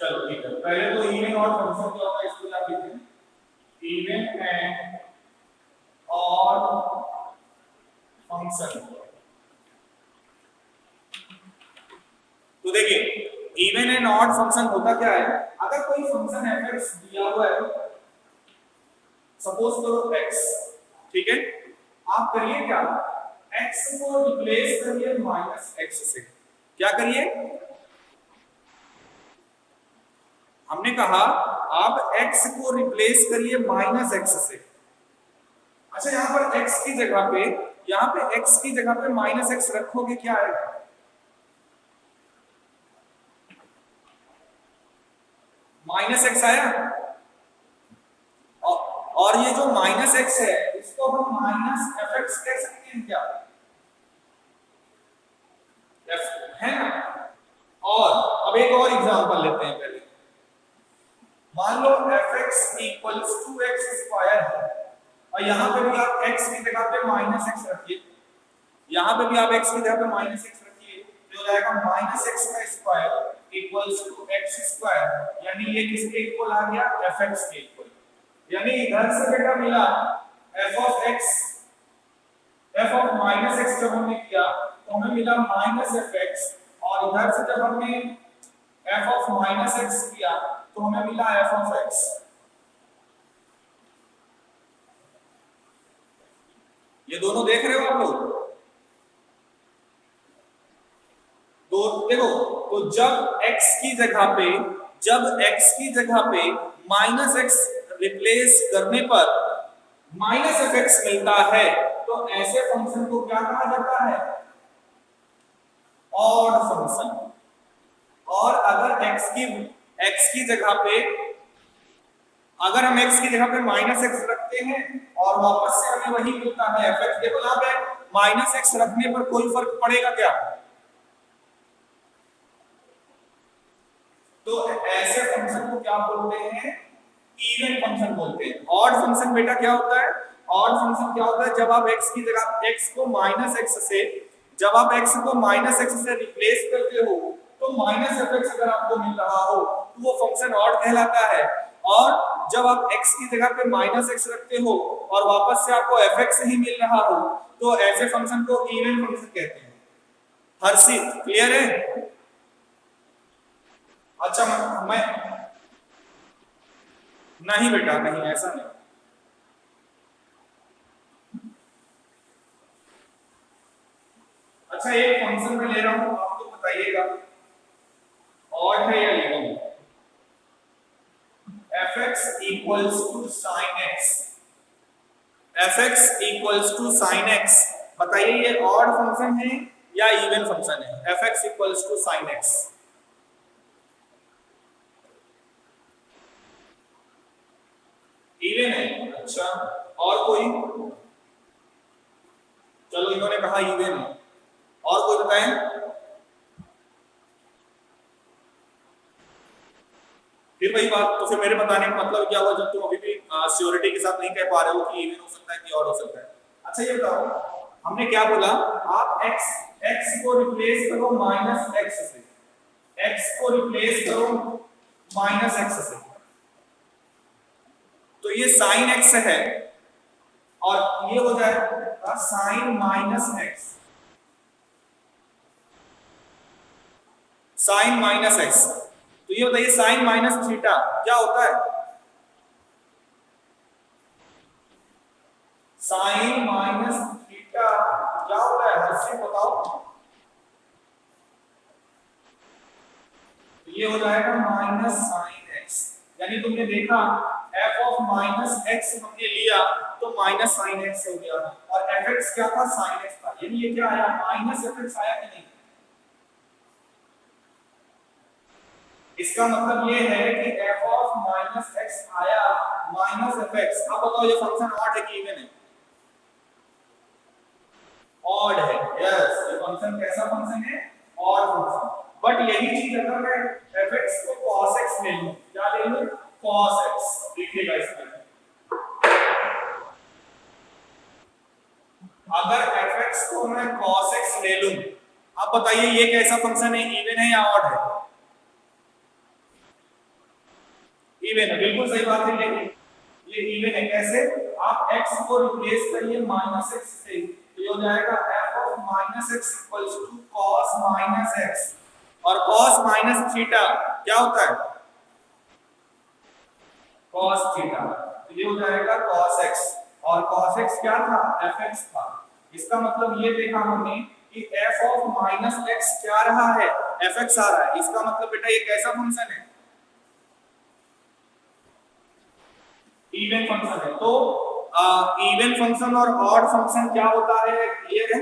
चलो ठीक है, पहले तो इवन और फंक्शन क्या होता है इसको आप लिखते हैं, इवन एंड और फंक्शन। तो देखिए इवन एंड ऑड फंक्शन होता क्या है, अगर कोई फंक्शन fx दिया हुआ है, सपोज करो x, ठीक है, आप करिए क्या, x को रिप्लेस करिए -x से। क्या करिए, हमने कहा आप x को रिप्लेस करिए -x से। अच्छा यहां पर x की जगह पे, यहां पे x की जगह पे -x रखोगे क्या आएगा, -x आया। और ये जो -x है इसको हम -fx कह सकते हैं क्या, है ना। और अब एक और एग्जांपल लेते हैं पहले, मान लो fx equals to x square है और यहां पे भी आप x की जगह पे -x रखिए, यहां पे भी आप x की जगह पे -x रखिए, तो हो जाएगा -x का square equals to x square, यानी ये किसके इक्वल आ गया, fx के इक्वल। यानी इधर से बेटा मिला f of x, f of -x जब हमने किया तो हमें मिला -fx, और इधर से जब हमने f ऑफ -x किया तो हमें मिला f ऑफ x। ये दोनों देख रहे हो आप लोग, तो देखो, तो जब x की जगह पे, जब x की जगह पे -x रिप्लेस करने पर -fx मिलता है तो ऐसे फंक्शन को क्या कहा जाता है, ऑड फंक्शन। और अगर x की जगह पे, अगर हम x की जगह पे -x रखते हैं और वापस से हमें वही मिलता है fx, देखो यहां पे -x रखने पर कोई फर्क पड़ेगा क्या, तो ऐसे फंक्शन को क्या बोलते हैं, इवन फंक्शन बोलते हैं। ऑड फंक्शन बेटा क्या होता है, ऑड फंक्शन क्या होता है, जब आप x की जगह x को -x से, जब आप x को -x से रिप्लेस करते हो तो -fx अगर आपको मिल रहा हो तो वो फंक्शन ऑड कहलाता है। और जब आप x की जगह पे -x रखते हो और वापस से आपको fx ही मिल रहा हो तो ऐसे फंक्शन को इवन फंक्शन कहते हैं। हर्षित क्लियर है। अच्छा मैं नहीं बेटा नहीं, ऐसा नहीं। अच्छा एक फंक्शन में ले रहा हूं, आपको बताइएगा ऑड है या even. fx equals to sin x, fx equals to sin x, बताइए ये ऑड फंक्शन है या इवन फंक्शन है, fx equals to sin x। Even है, अच्छा और कोई, चलो इन्होंने कहा इवन है, और कोई बताएं। फिर वही बात, तो फिर मेरे बताने का मतलब क्या हुआ, जब तुम अभी भी श्योरिटी के साथ नहीं कह पा रहे हो कि इवन हो सकता है कि ऑड हो सकता है। अच्छा ये बताओ, हमने क्या बोला, आप x को रिप्लेस करो -x से, x को रिप्लेस करो -x से, तो ये sin x है और ये हो जाएगा sin -x, sin -x। तो ये बताइए sin -थीटा क्या होता है, sin -थीटा क्या होता है, हर्षित बताओ। तो ये हो जाएगा -sin x, यानी तुमने देखा f ऑफ -x हमने लिया तो -sin x हो गया, और fx क्या था, sin x था, यानी ये क्या आया, -fx आया कि नहीं। इसका मतलब ये है कि f ऑफ -x आया -fx। अब बताओ ये फंक्शन ऑड है कि इवन है, ऑड है, यस ये फंक्शन कैसा फंक्शन है, ऑड फंक्शन। बट यही चीज अगर मैं fx को cos x ले लूं, क्या ले लूं, cos x, देखिएगा इसमें अगर fx को मैं cos x ले लूं, अब बताइए ये कैसा फंक्शन है, इवन है या ऑड है, इवन है, बिल्कुल सही बात है। ये इवन है। कैसे? आप x को रिप्लेस करिए -x से, तो ये हो जाएगा f of -x equals to cos -x, और cos माइनस थीटा क्या होता है? cos theta. तो ये हो जाएगा cos x, और cos x क्या था? fx था। इसका मतलब ये देखा हमने कि f of -x क्या रहा है? fx आ रहा है। इसका मतलब बेटा ये कैसा फंक्शन है? इवन फंक्शन है। तो इवन फंक्शन और ऑड फंक्शन क्या होता है, क्लियर है?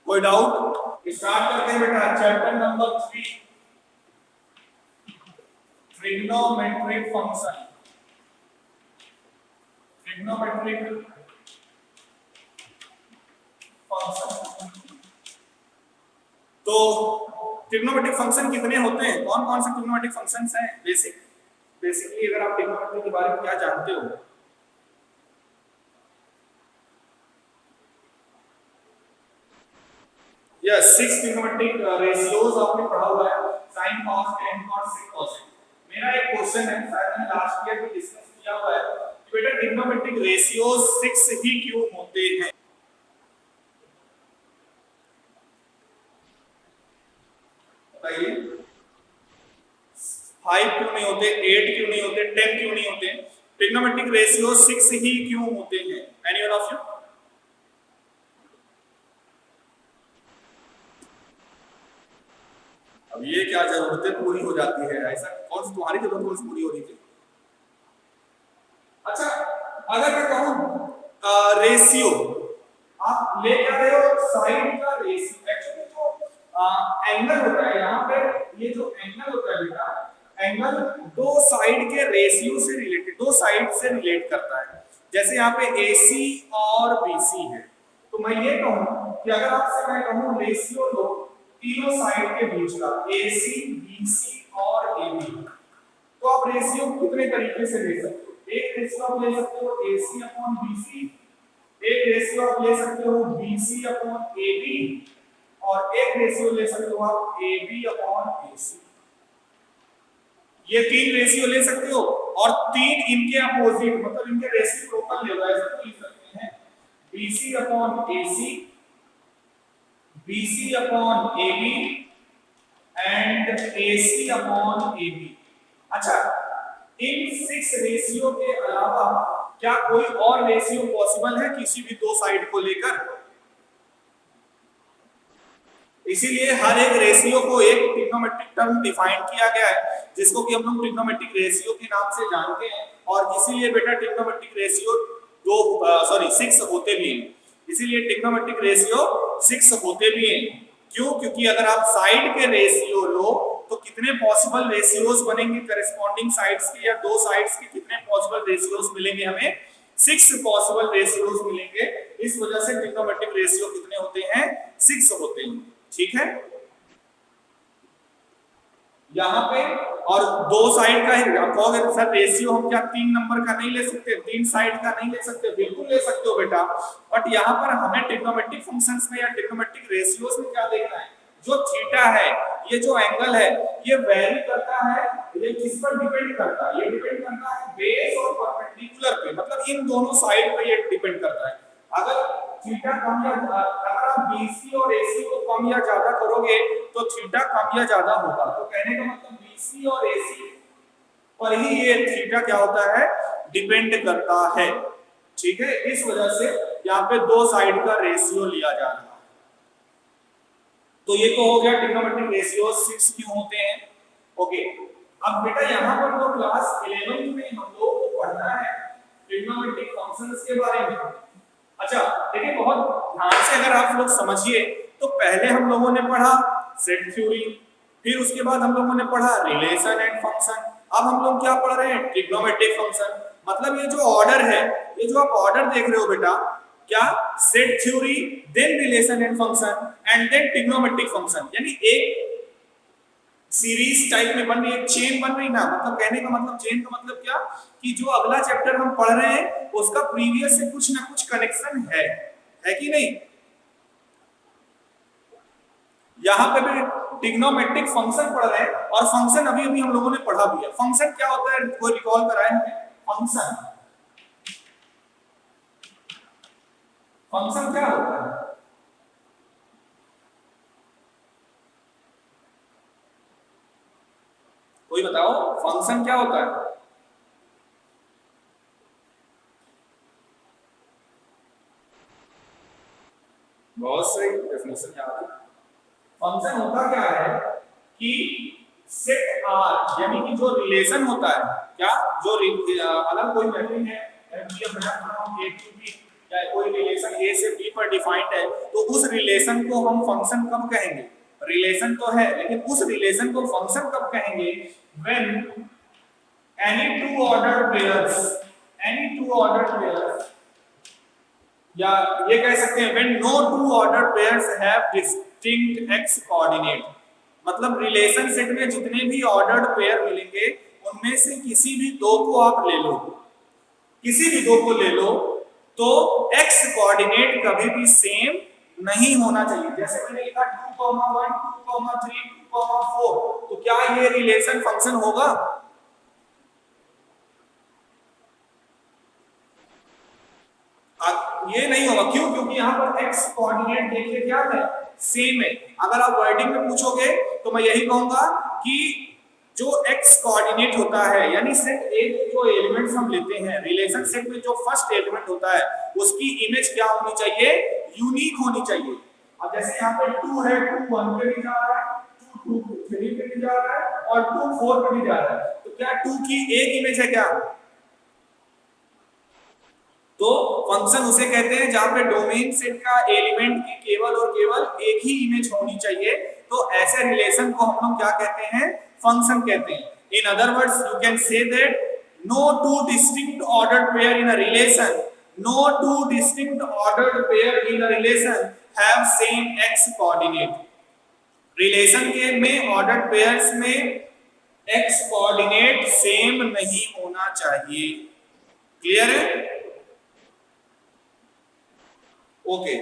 कोई डाउट? स्टार्ट करते हैं बेटा chapter number 3, trigonometric function. Trigonometric function. तो ट्रिग्नोमेट्रिक फंक्शन कितने होते हैं? कौन कौन से ट्रिग्नोमेट्रिक फंक्शंस हैं? बेसिकली अगर आप ट्रिग्नोमेट्री के बारे में क्या जानते हो? यस, 6 ट्रिग्नोमेट्रिक रेशियोज आपने पढ़ा हुआ है, sin cos tan cos sec cos। मेरा एक क्वेश्चन है, शायद मैंने लास्ट ईयर भी डिस्कस किया हुआ है कि बेटा ट्रिग्नोमेट्रिक रेशियोज 6 ही क्यों होते हैं? बताइए। 5 क्यों नहीं होते, 8 क्यों नहीं होते, 10 क्यों नहीं होते? ट्रिग्नोमेट्रिक रेशियो 6 ही क्यों होते हैं? Anyone of you? अब ये क्या जरूरतें पूरी हो जाती है? ऐसा कौन सी तुम्हारी जरूरत कौन सी पूरी हो रही थी? अच्छा, अगर मैं कहूं रेशियो, आप ले क्या रहे हो? साइड का रेशियो। एक्चुअली जो एंगल होता है यहाँ पे, ये जो एंगल होता है बेटा, एंगल दो साइड के रेशियो से रिलेटेड, दो साइड से रिलेट करता है। जैसे यहाँ पे AC और BC है, तो मैं ये कहूं कि अगर आपसे मैं कहूं रेशियो लो तीनों साइड के बीच का, AC, BC और AB, तो आप रेशियो कितने तरीके से ले सकते हो? एक रेशियो आप ले सकते हो AC अपॉन BC, एक रेशियो आप ले सकते हो BC अपॉन AB, और एक रेशियो ले सकते हो आप AB अपॉन AC। ये तीन रेशियो ले सकते हो, और तीन इनके अपोजिट, मतलब इनके रेसिप्रोकल ले लो, ऐसे लिख सकते हैं BC upon AC, BC upon AB and AC upon AB। अच्छा, इन 6 रेशियो के अलावा क्या कोई और रेशियो पॉसिबल है किसी भी दो साइड को लेकर? इसीलिए हर एक रेशियो को एक ट्रिग्नोमेट्रिक टर्म डिफाइन किया गया है, जिसको कि हम लोग ट्रिग्नोमेट्रिक रेशियो के नाम से जानते हैं। और इसीलिए बेटा ट्रिग्नोमेट्रिक रेशियो 6 होते भी हैं। इसीलिए ट्रिग्नोमेट्रिक रेशियो 6 होते भी हैं। क्यों? क्योंकि अगर आप साइड के रेशियो लो तो कितने पॉसिबल रेशियोज बनेंगे करेस्पॉन्डिंग साइड्स के, या दो साइड्स के कितने पॉसिबल रेशियोज मिलेंगे? हमें 6 पॉसिबल रेशियोज मिलेंगे। इस वजह से ट्रिग्नोमेट्रिक रेशियो कितने होते हैं? 6 होते हैं। ठीक है, यहाँ पे और दो साइड का ही कहोगे सर रेशियो हम क्या 3 नंबर का नहीं ले सकते, 3 साइड का नहीं ले सकते? बिल्कुल ले सकते हो बेटा, बट यहाँ पर हमें ट्रिग्नोमेट्रिक फंक्शंस में या ट्रिग्नोमेट्रिक रेशियोज में क्या देखना है? जो थीटा है, ये जो एंगल है, ये वेरी करता है, ये किस पर डिपेंड करता है? ये डिपेंड करता है बेस और परपेंडिकुलर पे, मतलब इन दोनों साइड पे ये डिपेंड करता है। अगर थीटा कम या अगर आप BC और AC को कम या ज्यादा करोगे तो थीटा कम या ज्यादा होगा। तो कहने का मतलब BC और AC पर ही ये थीटा क्या होता है? डिपेंड करता है। ठीक है, इस वजह से यहाँ पे दो साइड का रेशियो लिया जा रहा है। तो ये तो हो गया ट्रिग्नोमेट्रिक रेशियो 6 क्यों होते हैं। ओके, अब बेटा यहाँ पर तो क्लास 11 में हम लोग को पढ़ना है ट्रिग्नोमेट्रिक फंक्शंस के बारे में। अच्छा देखिए, बहुत ध्यान से अगर आप लोग समझिए तो पहले हम लोगों ने पढ़ा सेट थ्योरी, फिर उसके बाद हम लोगों ने पढ़ा रिलेशन एंड फंक्शन, अब हम लोग क्या पढ़ रहे हैं? Trigonometric function. मतलब ये जो ऑर्डर है, ये जो आप ऑर्डर देख रहे हो बेटा, क्या set theory, then relation and function and then trigonometric function, यानी एक सीरीज टाइप में बन रही है, चेन बन रही ना। मतलब कहने का मतलब चेन का मतलब क्या कि जो अगला चैप्टर हम पढ़ रहे हैं उसका प्रीवियस से कुछ ना कुछ कनेक्शन है कि नहीं? यहां पे भी ट्रिग्नोमेट्रिक फंक्शन पढ़ रहे हैं और फंक्शन अभी अभी हम लोगों ने पढ़ा भी है। फंक्शन क्या होता है कोई रिकॉल कराए हमें? फंक्शन फंक्शन क्या होता है? कोई बताओ फंक्शन क्या होता है? बहुत सही डेफिनेशन याद है। फंक्शन होता क्या है कि सेट आर यानी कि जो रिलेशन होता है, क्या जो अगर कोई मैपिंग है A to B या कोई रिलेशन A से B पर डिफाइंड है तो उस रिलेशन को हम फंक्शन कब कहेंगे? रिलेशन तो है लेकिन उस रिलेशन को फंक्शन कब कहेंगे? When any two ordered pairs या ये कह सकते हैं when no two ordered pairs have distinct x coordinate, मतलब रिलेशन सेट में जितने भी ऑर्डर्ड पेयर मिलेंगे उनमें से किसी भी दो को आप ले लो, किसी भी दो को ले लो तो x कोऑर्डिनेट कभी भी सेम नहीं होना चाहिए। जैसे मैंने लिखा 2, 1, 2, 3, 2, 4, तो क्या ये रिलेशन फंक्शन होगा? ये नहीं होगा। क्यों? क्योंकि यहाँ पर x कोऑर्डिनेट देखिए क्या है, सेम है। अगर आप वर्डिंग में पूछोगे तो मैं यही कहूंगा कि जो x कोऑर्डिनेट होता है यानी सेट A के जो एलिमेंट्स हम लेते हैं, रिलेशन सेट में जो फर्स्ट एलिमेंट होता है उसकी इमेज क्या होनी चाहिए? यूनिक होनी चाहिए। अब जैसे यहाँ पे 2 है, 2 1 पे भी जा रहा है, 2 2 3 पे भी जा रहा है और 2 4 पे भी जा रहा है, तो क्या 2 की एक इमेज है क्या? तो फंक्शन उसे कहते हैं जहां पे डोमेन सेट का एलिमेंट की केवल और केवल एक ही इमेज होनी चाहिए। तो ऐसे रिलेशन को हम लोग क्या कहते हैं? फंक्शन कहते हैं। In other words you can say that no two distinct ordered pair in a relation, no two distinct ordered pair in a relation have same x coordinate. Relation के में ऑर्डर्ड पेयर्स में x coordinate सेम नहीं होना चाहिए। Clear है? Okay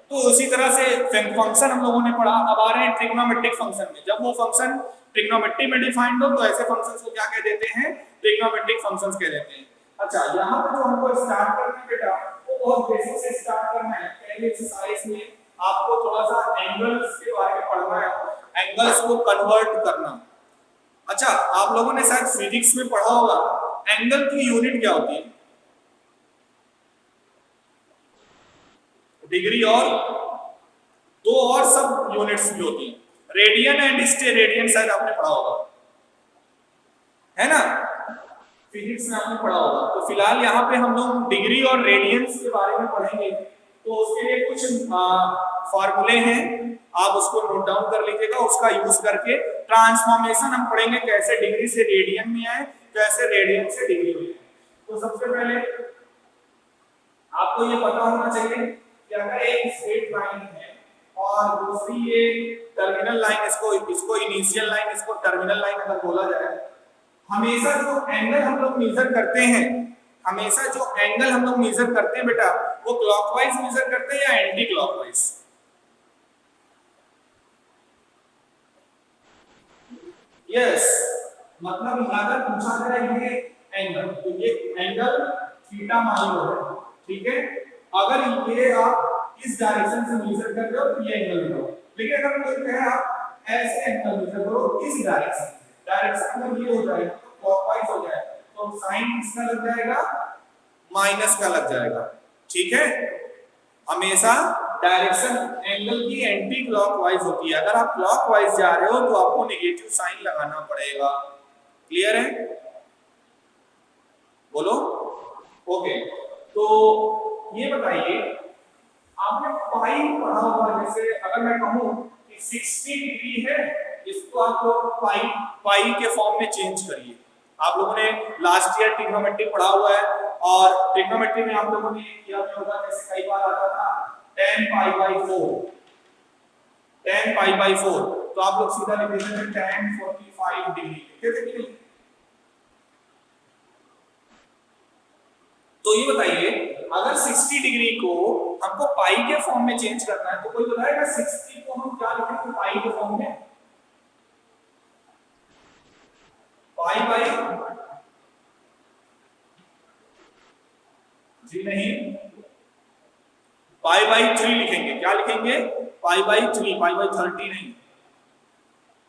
तो उसी तरह से फंक्शन हम लोगों ने पढ़ा। अब आ रहे हैं ट्रिग्नोमेट्रिक फंक्शन में। जब वो फंक्शन ट्रिग्नोमेट्री में डिफाइंड हो तो ऐसे फंक्शंस को क्या कह देते हैं? ट्रिग्नोमेट्रिक फंक्शंस कह देते हैं। अच्छा यहाँ पे जो हमको स्टार्ट करना है बेटा वो बहुत बेसिक से स्टार्ट करना है। पहले एक्सरसाइज में आपको थोड़ा सा एंगल्स के बारे में पढ़ना है, एंगल्स को कन्वर्ट करना। अच्छा आप लोगों ने शायद फिजिक्स में पढ़ा होगा एंगल की यूनिट क्या होती है? डिग्री और दो और सब यूनिट्स भी होती हैं, रेडियन एंड स्टेरेडियन शायद आपने पढ़ा होगा, है ना? फिजिक्स में आपने पढ़ा होगा। तो फिलहाल यहाँ पे हम लोग डिग्री और रेडियंस के बारे में पढ़ेंगे। तो उसके लिए कुछ फॉर्मूले हैं, आप उसको नोट डाउन कर लीजिएगा। उसका यूज करके ट्रांसफॉर्मेशन हम पढ़ेंगे, कैसे डिग्री से रेडियन में आए, कैसे रेडियन से डिग्री में आए। तो सबसे पहले आपको ये पता होना चाहिए कि अगर एक स्ट्रेट लाइन है और दूसरी ये टर्मिनल लाइन, इसको इनिशियल लाइन, इसको टर्मिनल लाइन अगर बोला जाए, हमेशा जो एंगल हम लोग मेजर करते हैं, हमेशा जो एंगल हम लोग मेजर करते हैं बेटा वो क्लॉकवाइज मेजर करते हैं या एंटी क्लॉकवाइज? यस, मतलब अगर पूछा जाए ये एंगल, तो ये एंगल थीटा मान लो है, ठीक है? अगर ये आप इस डायरेक्शन से मेजर कर रहे हो तो ये एंगल लो, लेकिन अगर कोई कहे आप ऐसे एंगल मेजर करो इस डायरेक्शन, डायरेक्शन में ये हो जाएगा तो क्लॉकवाइज हो जाएगा, तो साइन किसका लग जाएगा? माइनस का लग जाएगा, ठीक है? हमेशा डायरेक्शन एंगल की एंटी क्लॉकवाइज होती है। अगर आप क्लॉकवाइज जा रहे हो तो आपको नेगेटिव साइन लगाना पड़ेगा। क्लियर है? बोलो। ओके तो ये बताइए आपने पाई पढ़ा होगा, जैसे अगर मैं कहूं कि 60 डिग्री है, इसको आप लोग पाई के फॉर्म में चेंज करिए। आप लोगों ने लास्ट ईयर ट्रिग्नोमेट्री पढ़ा हुआ है और ट्रिग्नोमेट्री में आप लोगों ने किया भी होगा, जैसे कई बार आता था tan pi by 4, tan pi by 4, तो आप लोग सीधा लिख देते हैं tan 45 डिग्री, लिखे थे कि नहीं? तो ये बताइए अगर 60 डिग्री को हमको पाई के फॉर्म में चेंज करना है तो कोई बताएगा 60 को हम क्या लिखेंगे पाई के फॉर्म में? पाई बाई जी नहीं, पाई बाई 3 लिखेंगे। क्या लिखेंगे? पाई बाई 3, पाई बाई 30 नहीं।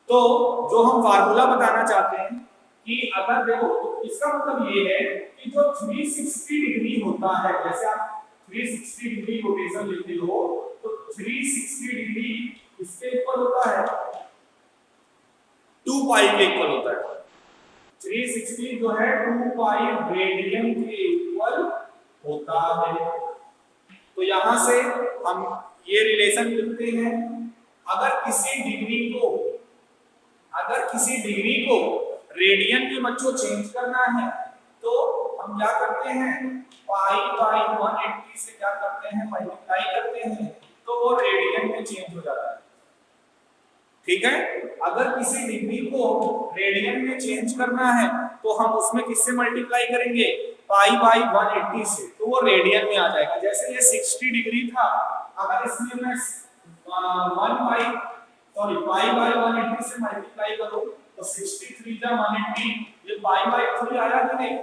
तो जो हम फार्मूला बताना चाहते हैं कि अगर देखो, इसका मतलब ये है कि जो 360 डिग्री होता है, जैसे आप 360 डिग्री रोटेशन लेते हो तो 360 डिग्री इसके इक्वल होता है 2 पाई के इक्वल होता है। 360 जो है 2 पाई रेडियन के इक्वल होता है। तो यहां से हम ये रिलेशन लिखते हैं, अगर किसी डिग्री को रेडियन में बच्चों चेंज करना है तो हम क्या करते हैं, पाई बाई 180 से क्या करते हैं, मल्टीप्लाई करते हैं, तो वो रेडियन में चेंज हो जाता है। ठीक है, अगर किसी डिग्री को रेडियन में चेंज करना है तो हम उसमें किससे मल्टीप्लाई करेंगे, पाई बाई 180 से, तो वो रेडियन में आ जाएगा। जैसे ये 60 डिग्री था, अगर इसमें मैं पाई बाई 180 से मल्टीप्लाई करूं तो 63 जा 180, ये पाई बाई 3 आया कि नहीं?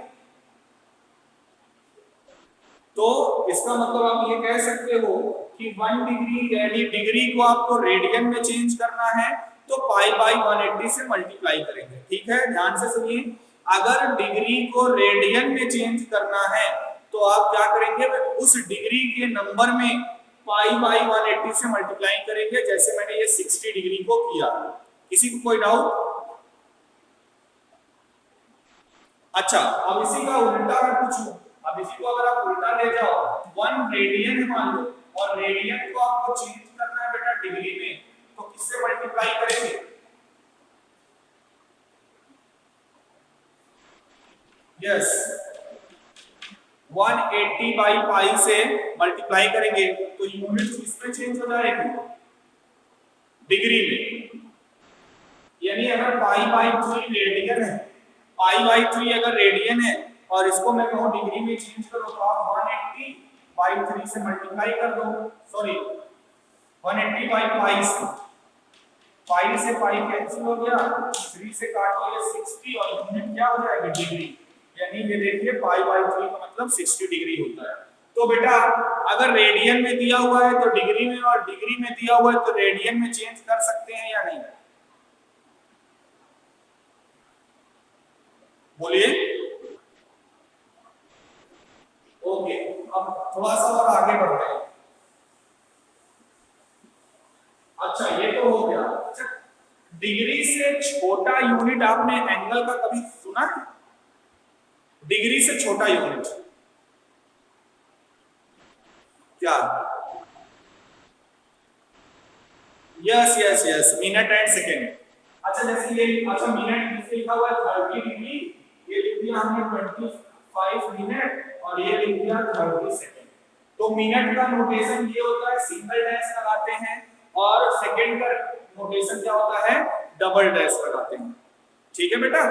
तो इसका मतलब आप ये कह सकते हो कि 1 डिग्री, यानी डिग्री को आपको रेडियन में चेंज करना है तो पाई बाई 180 से मल्टीप्लाई करेंगे। ठीक है, ध्यान से सुनिए, अगर डिग्री को रेडियन में चेंज करना है तो आप क्या करेंगे, उस डिग्री के नंबर में पाई बाई 180 से मल्टीप्लाई करेंगे, जैसे मैंने ये 60 डिग्री को किया। किसी को कोई डाउट? अच्छा, अब इसी का उल्टा मैं पूछूं, अब इसी को अगर आप उल्टा ले जाओ, 1 रेडियन है मान लो, और रेडियन को आपको चेंज करना है बेटा डिग्री में, तो किससे मल्टीप्लाई करेंगे? यस, 180 बाई पाई से मल्टीप्लाई करेंगे तो यूनिट किसमें चेंज हो जाएगी, डिग्री में। यानी अगर पाई बाई 3 रेडियन है, पाई बाई 3 अगर रेडियन है और इसको मैं कहूं डिग्री में चेंज करो तो आप 180 बाई 3 से मल्टीप्लाई कर दो, सॉरी 180 बाई पाई से पाई कैंसिल हो गया, 3 से काटो ये 60 और यूनिट क्या हो जाएगी, डिग्री। यानी ये देखिए पाई बाई 3 का मतलब 60 डिग्री होता है। तो बेटा अगर रेडियन में दिया हुआ है तो डिग्री में, और डिग्री में दिया हुआ है तो रेडियन में चेंज कर सकते हैं या नहीं? बोलिए। ओके, अब थोड़ा सा और आगे बढ़ते हैं। अच्छा, ये तो हो गया। अच्छा, डिग्री से छोटा यूनिट आपने एंगल का कभी सुना है? डिग्री से छोटा यूनिट क्या? Yes yes yes, minute and second. अच्छा, जैसे ये, अच्छा मिनट जिससे लिखा हुआ है 30 डिग्री, ये लिख दिया हमने 25 मिनट और ये लिख दिया 30 सेकेंड। तो मिनट का नोटेशन ये होता है, सिंगल डैश लगाते हैं, और सेकेंड का नोटेशन क्या होता है, डबल डैश लगाते हैं। ठीक है बेटा,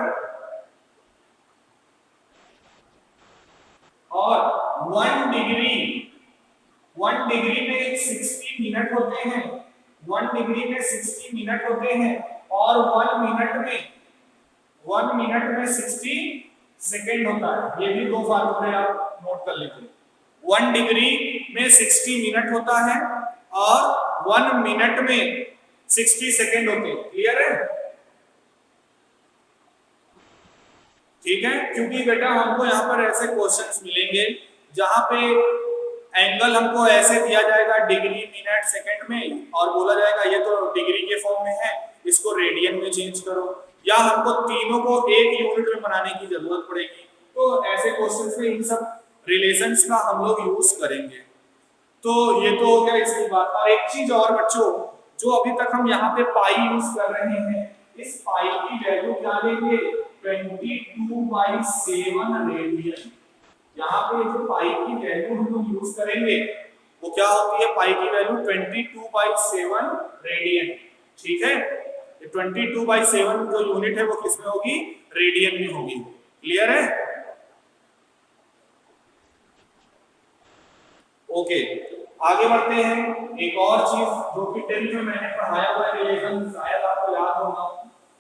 और 1 डिग्री में 60 मिनट होते हैं, 1 डिग्री में 60 मिनट होते हैं, और 1 मिनट में 60 सेकेंड होता है। ये भी दो फार्मूले आप नोट कर लीजिए। 1 डिग्री में 60 मिनट होता है और 1 मिनट में 60 सेकेंड होते हैं। क्लियर है? ठीक है, क्योंकि बेटा हमको यहाँ पर ऐसे क्वेश्चंस मिलेंगे जहां पे एंगल हमको ऐसे दिया जाएगा डिग्री मिनट सेकंड में, और बोला जाएगा ये तो डिग्री के फॉर्म में है, इसको रेडियन में चेंज करो, या हमको तीनों को एक यूनिट में बनाने की जरूरत पड़ेगी। तो ऐसे क्वेश्चंस में इन सब रिलेशंस का हम लोग यूज करेंगे। तो ये तो हो गया इसकी बात। और एक चीज और बच्चों, जो अभी तक हम यहाँ पे पाई यूज कर रहे हैं, इस पाई की वैल्यू क्या लेंगे, 22/7 रेडियन। यहाँ पे जो पाई की वैल्यू हम लोग यूज करेंगे वो क्या होती है, पाई की वैल्यू 22/7 रेडियन। ठीक है, 22/7 जो यूनिट है वो किसमें होगी, रेडियन में होगी। क्लियर है? ओके, आगे बढ़ते हैं। एक और चीज जो कि 10th में मैंने पढ़ाया हुआ है, रिलेशन शायद आपको याद होगा,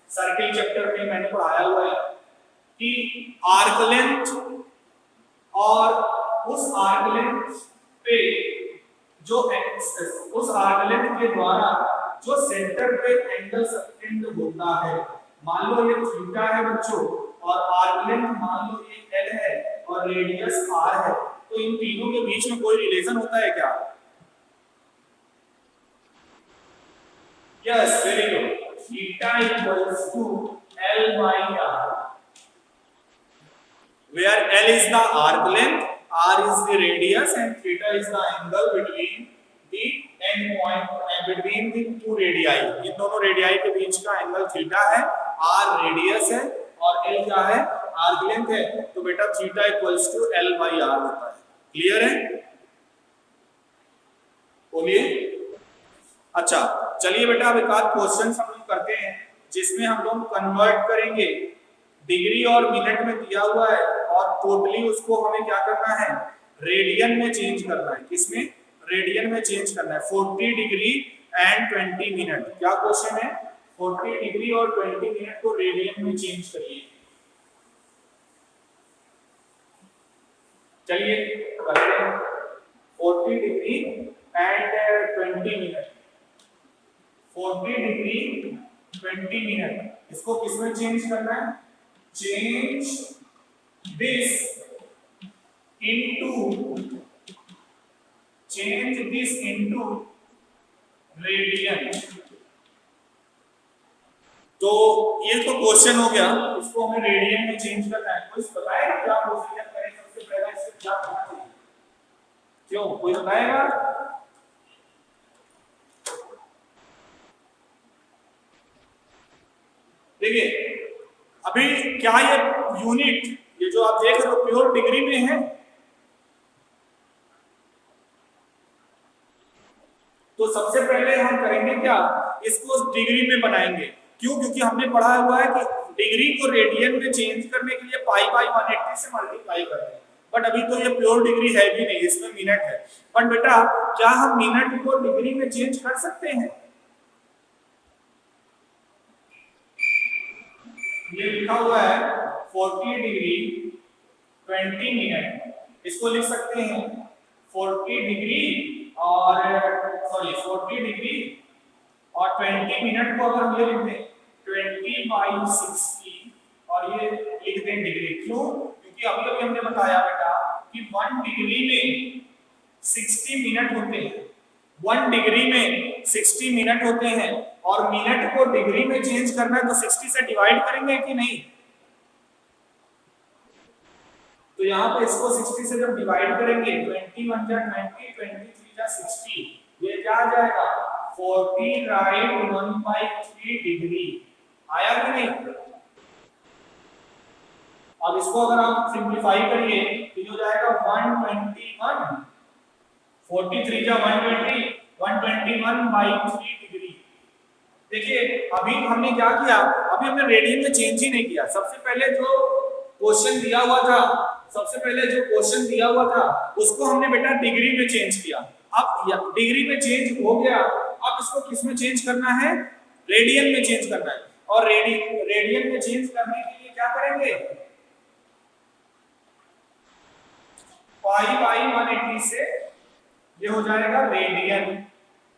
सर्किल चैप्टर में मैंने पढ़ाया हुआ है कि आर्क लेंथ और उस आर्क लेंथ पे जो उस आर्क लेंथ के द्वारा जो सेंटर पे एंगल सबटेंड होता है, मान लो ये थीटा है बच्चों और आर्क लेंथ मान लो ये एल है और रेडियस आर है, तो इन तीनों के बीच में कोई रिलेशन होता है क्या? Yes, very good. Theta equals to L by R, where L is the arc length, R is the radius and theta is the angle between the end point between the two radii. इन दोनों radii के बीच का angle theta है, R radius है और L क्या है? Arc length है। तो बेटा theta equals to L by R होता है। क्लियर है? बोलिए। अच्छा, चलिए बेटा अब एक आध क्वेश्चन हम लोग करते हैं जिसमें हम लोग कन्वर्ट करेंगे, डिग्री और मिनट में दिया हुआ है और टोटली उसको हमें क्या करना है? रेडियन में चेंज करना है। किसमें? रेडियन में चेंज करना है। 40 डिग्री एंड 20 मिनट, क्या क्वेश्चन है? 40 डिग्री और 20 मिनट को रेडियन में चेंज करिए। चलिए करते हैं। 40 degree and 20 minute, 40 degree 20 minute, इसको किसमें चेंज करना है? Change this into radian। तो ये तो क्वेश्चन हो गया, इसको हमें रेडियन में चेंज करना है। कोई बताएगा क्या प्रोसीजर करें? सबसे पहले इससे क्या करना चाहिए? क्यों, कोई बताएगा? देखिए अभी क्या ये यूनिट, ये जो आप देख रहे हो प्योर डिग्री में है, तो सबसे पहले हम करेंगे क्या? इसको डिग्री में बनाएंगे। क्यों? क्योंकि हमने पढ़ा हुआ है कि डिग्री को रेडियन में चेंज करने के लिए पाई बाई 180 से मल्टीप्लाई करते हैं, बट अभी तो ये प्योर डिग्री है भी नहीं, इसमें मिनट है। बट बेटा क्या हम मिनट को डिग्री में चेंज कर सकते हैं? ये लिखा हुआ है 40 डिग्री 20 मिनट, इसको लिख सकते हैं 40 डिग्री और 40 डिग्री और 20 मिनट को अगर हम ये लिख दें 20 बाई 60 और ये लिख दें डिग्री। क्यों? क्योंकि अभी अभी हमने बताया बेटा कि 1 डिग्री में 60 मिनट होते हैं, 1 डिग्री में 60 मिनट होते हैं और मिनट को डिग्री में चेंज करना है तो 60 से डिवाइड करेंगे कि नहीं? तो यहाँ पे इसको 60 से जब डिवाइड करेंगे 21 जा 90, 23 जा 60, ये क्या आ जाएगा? 40 राइट 1/3 डिग्री। आया कि नहीं? अब इसको अगर आप सिंपलीफाई करिए तो ये हो जाएगा 121, 43 जा 120, 121/3 डिग्री। देखिए अभी हमने क्या किया? अभी हमने रेडियन में चेंज ही नहीं किया। सबसे पहले जो क्वेश्चन दिया हुआ था उसको हमने बेटा डिग्री में चेंज किया। अब डिग्री में चेंज हो गया, अब इसको किस में चेंज करना है? रेडियन में चेंज करना है। और रेडियन में चेंज करने के लिए क्या करेंगे? पाई बाई 180 से ये हो जाएगा रेडियन।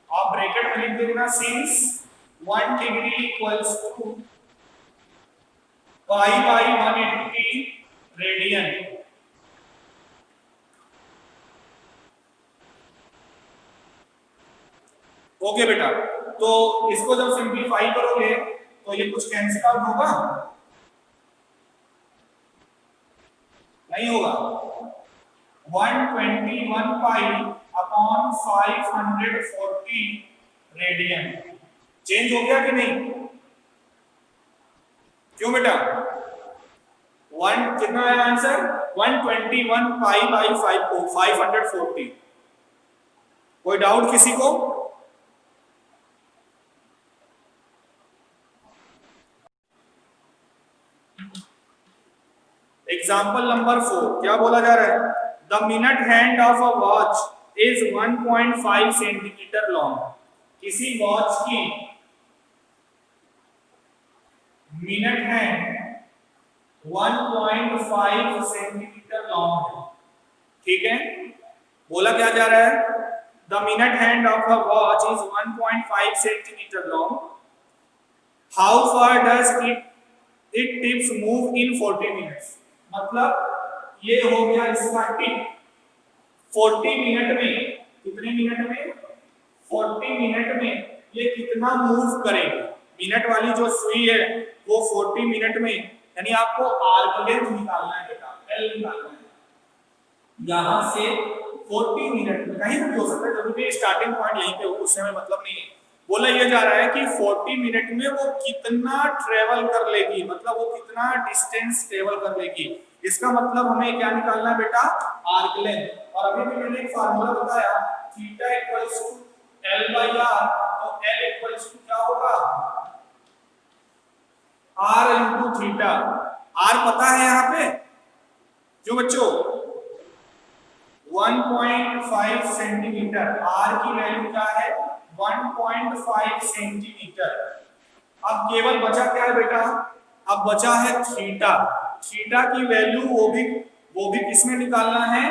आप ब्रैकेट में लिख देना since 1 degree equals to pi by 180 radian. Okay बेटा, तो इसको जब सिंपलीफाई करोगे तो ये कुछ कैंसिल आउट होगा? नहीं होगा। 121 पाई अपॉन 540 रेडियन चेंज हो गया कि नहीं? क्यों बेटा? 1 कितना है आंसर? 121 pi by 540। कोई डाउट किसी को? एग्जाम्पल नंबर 4 क्या बोला जा रहा है? The minute hand of a watch is 1.5 centimetre long. किसी वॉच की मिनट हैंड 1.5 सेंटीमीटर लॉन्ग है। ठीक है, बोला क्या जा रहा है, the minute hand of a watch is 1.5 centimetre long, how far does it tips move in 40 minutes. मतलब ये हो गया इसका टिप 40 मिनट में, कितने मिनट में, 40 मिनट में ये कितना मूव करेगी। मिनट वाली जो सुई है वो 40 मिनट में, यानी आपको आर्क लेंथ निकालना है बेटा, एल निकालना है। यहां से 40 मिनट में कहीं भी हो सकता है, जरूरी स्टार्टिंग पॉइंट यहीं पे हो, उससे में मतलब नहीं है। बोला ये जा रहा है कि 40 मिनट में वो कितना ट्रेवल कर लेगी, मतलब वो कितना डिस्टेंस ट्रेवल कर लेगी। इसका मतलब हमें क्या निकालना है बेटा, आर्क लेंथ। और अभी भी मैंने एक फार्मूला बताया, theta equals to L by R, तो एल इक्वल्स टू क्या होगा, आर इंटू थीटा। आर पता है यहाँ पे जो बच्चों 1.5 सेंटीमीटर, आर की वैल्यू क्या है 1.5 सेंटीमीटर। अब केवल बचा क्या है बेटा, अब बचा है थीटा। थीटा की वैल्यू वो भी किसमें निकालना है,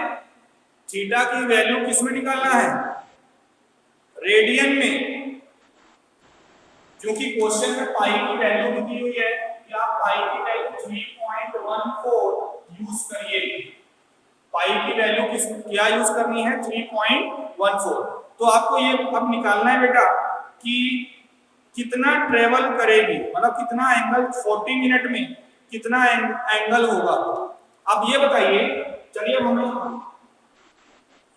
थीटा की वैल्यू किसमें निकालना है, रेडियन में। क्योंकि क्वेश्चन में पाई की वैल्यू भी दी हुई है कि आप पाई की वैल्यू 3.14 यूज करिए। पाई की वैल्यू क्या यूज करनी है, 3.14। तो आपको ये अब निकालना है बेटा कि कितना ट्रेवल करेगी, मतलब कितना एंगल 40 मिनट में कितना एंगल होगा। अब ये बताइए, चलिए हमें,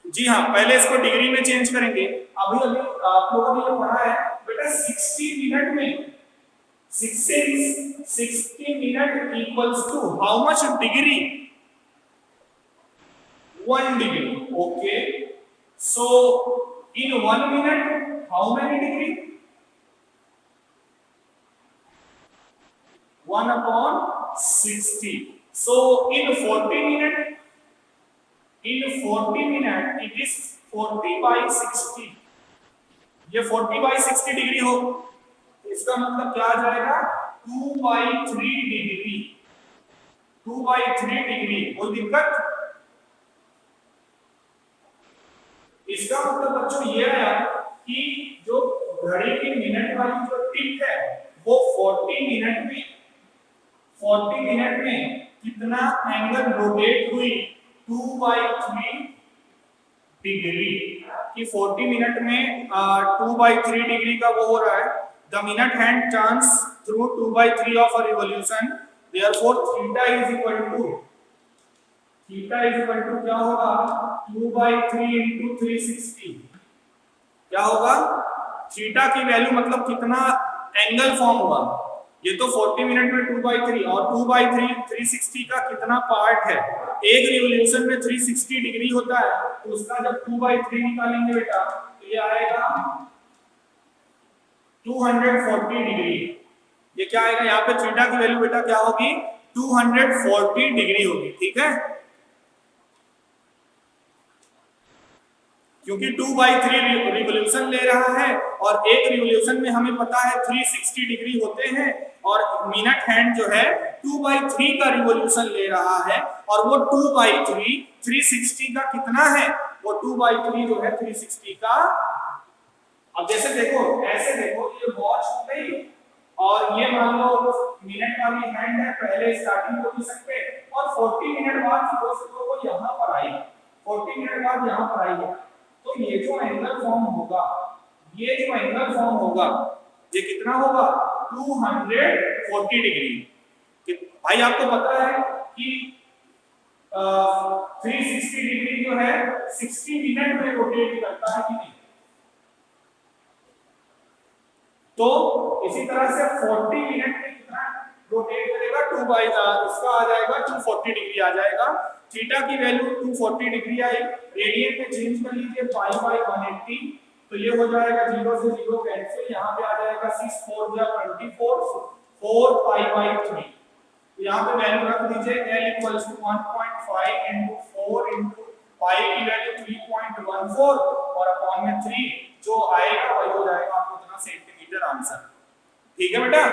जी हाँ, पहले इसको डिग्री में चेंज करेंगे। अभी आप लोगों ने ये पढ़ा है बेटा 60 मिनट में 60 minute equals to how much degree, 1 degree. Okay, so in 1 minute how many degree, 1 upon 60. So in 40 minute, it is 40 by 60। ये 40 by 60 डिग्री हो, इसका मतलब क्या आ जाएगा 2 by 3 डिग्री, 2 by 3 डिग्री। कोई दिक्कत, इसका मतलब बच्चों ये आया कि जो घड़ी की मिनट वाली जो टिप है वो 40 मिनट में कितना एंगल रोटेट हुई, 2/3 डिग्री। कि 40 मिनट में 2/3 डिग्री का वो हो रहा है, the minute hand turns through 2/3 of a revolution, therefore theta is equal to क्या होगा 2/3 into 360। क्या होगा, थीटा की वैल्यू मतलब कितना एंगल फॉर्म हुआ। ये तो 40 मिनट में 2/3 और 2/3 360 का कितना पार्ट है, एक रिवॉल्यूशन में 360 डिग्री होता है, तो उसका जब 2/3 निकालेंगे बेटा तो ये आएगा 240 डिग्री। ये क्या आएगा, यहाँ पे थीटा की वैल्यू बेटा क्या होगी 240 डिग्री होगी। ठीक है, क्योंकि 2/3 रिवॉल्यूशन ले रहा है और एक रिवॉल्यूशन में हमें पता है 360 डिग्री होते हैं, और मिनट हैंड जो है 2/3 का रिवॉल्यूशन ले रहा है, और वो 2/3 360 का कितना है, वो 2/3 जो है 360 का। अब जैसे देखो, ऐसे देखो, ये वॉच हो गई और ये मान लो मिनट वाली हैंड है पहले स्टार्टिंग पोजीशन पे, और 40 मिनट बाद वो यहाँ पर आई, 40 मिनट बाद यहाँ पर आई है, तो ये जो एंगल फॉर्म होगा, ये कितना होगा 240 डिग्री। भाई आपको पता है कि 360 डिग्री जो है 60 मिनट में रोटेट करता है कि नहीं, तो इसी तरह से 40 मिनट में कितना रोटेट करेगा, 2 इसका आ जाएगा 240 डिग्री आ जाएगा। थीटा की वैल्यू 240 डिग्री आई, रेडियन में चेंज कर लीजिए π/180, तो ये हो जाएगा 0 से 0 कैंसिल, यहाँ पे आ जाएगा 6 4 या 24, 4 π/3। तो यहाँ पे वैल्यू रख दीजिए L equals to 1.5 into 4 into pi की वैल्यू 3.14 और अपॉन में 3 जो आएगा वही हो जाएगा आपको इतना सेंटीमीटर आंसर। ठीक है बेटा।